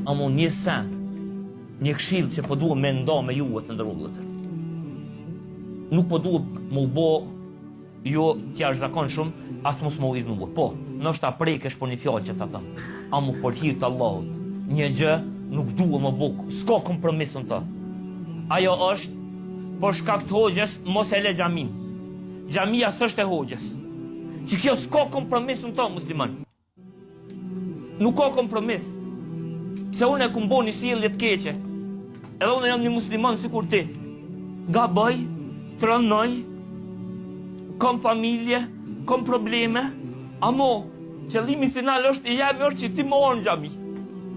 Amo një sen, një këshill që po duhet me nda me juve të ndërullët. Nuk po duhet më bo jo t'ja është zakon shumë, asë mos më u iznuve. Po, nështë ta prekesh për një fjallë që ta thëmë. Amo për hirë të Allahut, një gjë nuk duhet më bukë, s'ka kompromisën të. Ajo është, për shkak të hoxhës, mos e le xhamin. Xhamia s'është e hoxhës. Që kjo s'ka kompromisën të, musliman. Nuk ka kompromis. Se unë e kum bo një sjellje të keqe. Edhe unë jam një musliman sikur ti. Gaboj, trënoj, kam familje, kam probleme, amo, qëllimi final është i jemi është që ti më orë në xhami.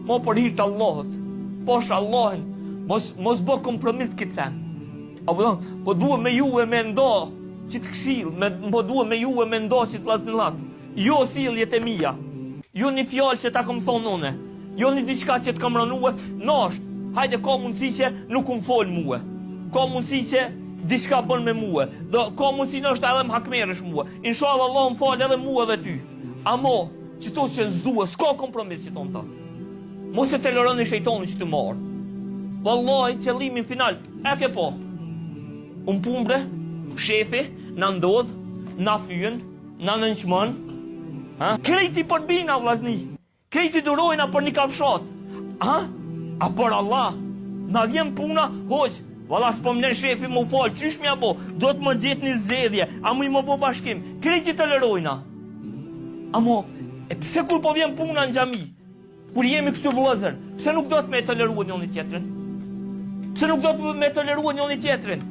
Mo për hir të Allahut. Posh Allahin, mos bë kompromis këtë sen. Po duhet me juve me ndo që të këshill, po duhet me juve me ndo që të lasnilak. Jo sjelljet e mia. Jo një fjallë që ta kom thonë une. Jo një diçka që të kam rënue, nështë, hajde ka mundësi që nuk më folë muë. Ka mundësi që diçka bën me muë. Ka mundësi nështë edhe më hakmerësh muë. Inshallah Allah më falë edhe muë edhe ty. Amo, që to që zdue, s'ka kompromis që tonë ta. Mos e të lërën i shejtoni që të marë. Wallahi, qëllimin final, e ke po. Unë pumbre, shefi, në ndodhë, në fyën, në nënqmën. Krejti për bina, vlazni. Krejti durojna për një kafshat. A për Allah. Na vjen puna, hoq. Valla s'po më në shefi më falë, qysh mja bo? Do të më gjithë një zedhje, a mu i më bo bashkim. Krejti të lërojna. Amo, e pse kur po vjen puna në xhami? Kur jemi këtu vëllezër, pse nuk do të me toleruar njëri tjetrin? Pse nuk do të me toleruar njëri tjetrin?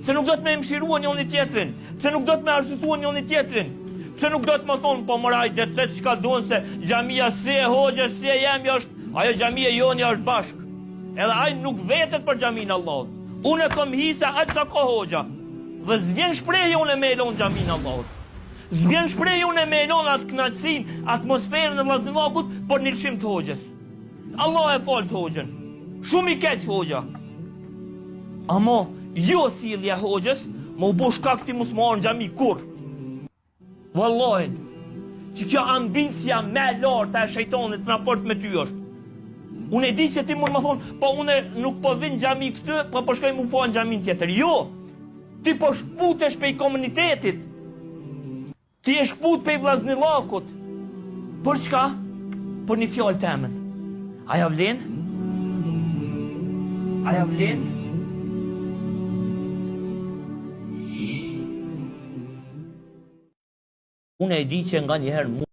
Pse nuk do të me mshirua njëri tjetrin? Pse nuk do të me arsyetuar njëri tjetrin? Pse nuk do të më thonë po mëraj dhe të çka duan se xhamia se hoxha se jemi është, ajo xhamia joni është bashk. Edhe ai nuk vetet për xhamin Allahut. Unë kam hisa atë sa ka hoxha. Dhe s'vjen shprehje unë me elon xhamin Allahut. S'vjen shprehje unë me elon atë kënaqësinë, atmosferën e vllazëllakut për një lëshim të hoxhës. Allah e fal të hoxhën. Shumë i keq hoxha. Amo, jo sjellja hoxhës, më u bë shkak ti mos marr në xhami kur. Wallahi, që kjo ambicia me lartë e shejtonit në raport me ty është. Unë e di që ti mund më thonë, po unë nuk po vin xhami këtë, po po shkoj më falë në xhamin tjetër. Jo, ti po shkputesh pe i komunitetit. Ti e shkput pe i vllazëllakut. Për çka? Për një fjalë temën. Aja vlen? Aja vlen? Unë e di që nga njëherë